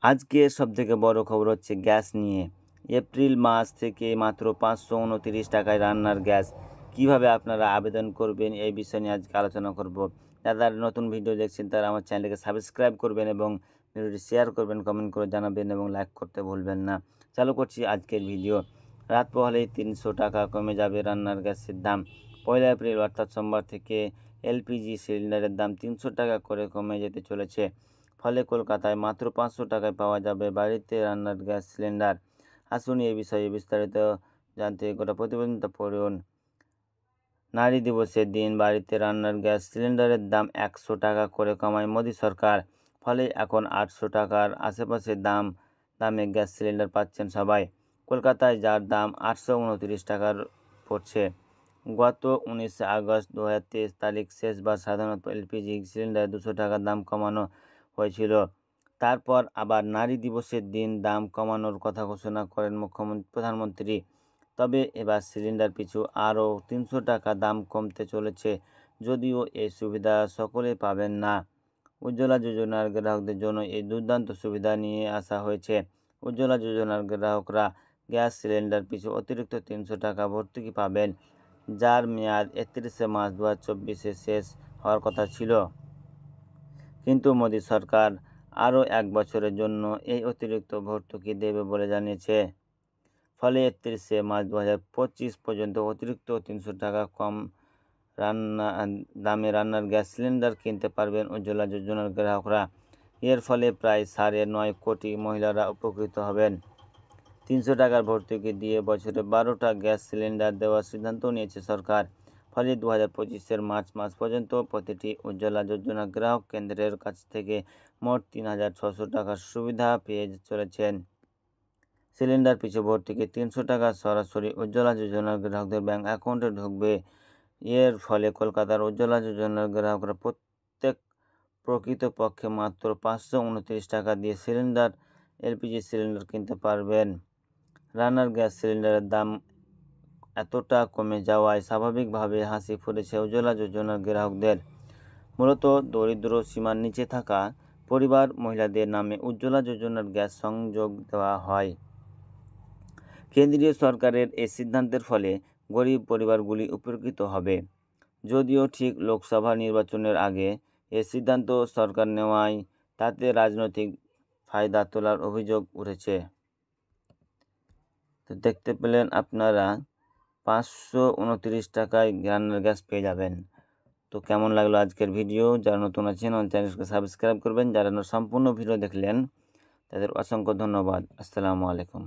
আজকে সবথেকে বড় খবর হচ্ছে গ্যাস নিয়ে। এপ্রিল মাস থেকে মাত্র 529 টাকায় রান্নার গ্যাস কিভাবে আপনারা আবেদন করবেন এই বিষয় নিয়ে আজকে আলোচনা করব। যারা নতুন ভিডিও দেখছেন তারা আমার চ্যানেলকে সাবস্ক্রাইব করবেন এবং ভিডিওটি শেয়ার করবেন, কমেন্ট করে জানাবেন এবং লাইক করতে ভুলবেন না। চালু করছি আজকের ভিডিও। রাত পোহালেই 300 টাকা কমে যাবে রান্নার গ্যাসের দাম। 1 এপ্রিল অর্থাৎ সোমবার থেকে এলপিজি সিলিন্ডারের দাম 300 টাকা করে কমে যেতে চলেছে। ফলে কলকাতায় মাত্র 500 টাকায় পাওয়া যাবে বাড়িতে রান্নার গ্যাস সিলিন্ডার। আসুন এই বিষয়ে বিস্তারিত জানতে গোটা প্রতিবেদনটা পড়ুন। নারী দিবসের দিন বাড়িতে রান্নার গ্যাস সিলিন্ডারের দাম 100 টাকা করে কমায় মোদী সরকার। ফলে এখন 800 টাকার আশেপাশে দামে গ্যাস সিলিন্ডার পাচ্ছেন সবাই। কলকাতায় যার দাম 829 টাকার পড়ছে। গত 19 আগস্ট 2023 তারিখ শেষবার সাধারণত এলপিজি সিলিন্ডারে 200 টাকা দাম কমানো হয়েছিল। তারপর আবার নারী দিবসের দিন দাম কমানোর কথা ঘোষণা করেন প্রধানমন্ত্রী। তবে এবার সিলিন্ডার পিছু আরও 300 টাকা দাম কমতে চলেছে, যদিও এই সুবিধা সকলেই পাবেন না। উজ্জ্বলা যোজনার গ্রাহকদের জন্য এই দুর্দান্ত সুবিধা নিয়ে আসা হয়েছে। উজ্জ্বলা যোজনার গ্রাহকরা গ্যাস সিলিন্ডার পিছু অতিরিক্ত 300 টাকা ভর্তুকি পাবেন, যার মেয়াদ 31 মার্চ 2024-এ শেষ হওয়ার কথা ছিল। কিন্তু মোদী সরকার আরও 1 বছরের জন্য এই অতিরিক্ত ভর্তুকি দেবে বলে জানিয়েছে। ফলে 31 মার্চ 2025 পর্যন্ত অতিরিক্ত 300 টাকা কম দামে রান্নার গ্যাস সিলিন্ডার কিনতে পারবেন উজ্জ্বলা যোজনার গ্রাহকরা। এর ফলে প্রায় 9.5 কোটি মহিলারা উপকৃত হবেন। 300 টাকার ভর্তুকি দিয়ে বছরে 12টা গ্যাস সিলিন্ডার দেওয়ার সিদ্ধান্ত নিয়েছে সরকার। ফলে 2025-এর মার্চ মাস পর্যন্ত প্রতিটি উজ্জ্বলা যোজনা গ্রাহক কেন্দ্রের কাছ থেকে মোট 3,600 টাকার সুবিধা পেয়ে চলেছেন। সিলিন্ডার পিছু ভর্তুকি 300 টাকা সরাসরি উজ্জ্বলা যোজনার গ্রাহকদের ব্যাংক অ্যাকাউন্টে ঢুকবে। এর ফলে কলকাতার উজ্জ্বলা যোজনার গ্রাহকরা প্রকৃতপক্ষে মাত্র 529 টাকা দিয়ে এলপিজি সিলিন্ডার কিনতে পারবেন। রান্নার গ্যাস সিলিন্ডারের দাম এতটা কমে যাওয়ায় স্বাভাবিকভাবে হাসি ফুটেছে উজ্জ্বলা যোজনার গ্রাহকদের। মূলত দরিদ্র সীমার নিচে থাকা পরিবার মহিলাদের নামে উজ্জ্বলা যোজনার গ্যাস সংযোগ দেওয়া হয়। কেন্দ্রীয় সরকারের এই সিদ্ধান্তের ফলে গরিব পরিবারগুলি উপকৃত হবে। যদিও ঠিক লোকসভা নির্বাচনের আগে এই সিদ্ধান্ত সরকার নেওয়ায় তাতে রাজনৈতিক ফায়দা তোলার অভিযোগ উঠেছে। তো দেখতে পেলেন আপনারা 529 টাকায় রান্নার গ্যাস পেয়ে যাবেন। তো কেমন লাগলো আজকের ভিডিও? যারা নতুন আছেন আমার চ্যানেলকে সাবস্ক্রাইব করবেন। যারা সম্পূর্ণ ভিডিও দেখলেন তাদের অসংখ্য ধন্যবাদ। আসসালামু আলাইকুম।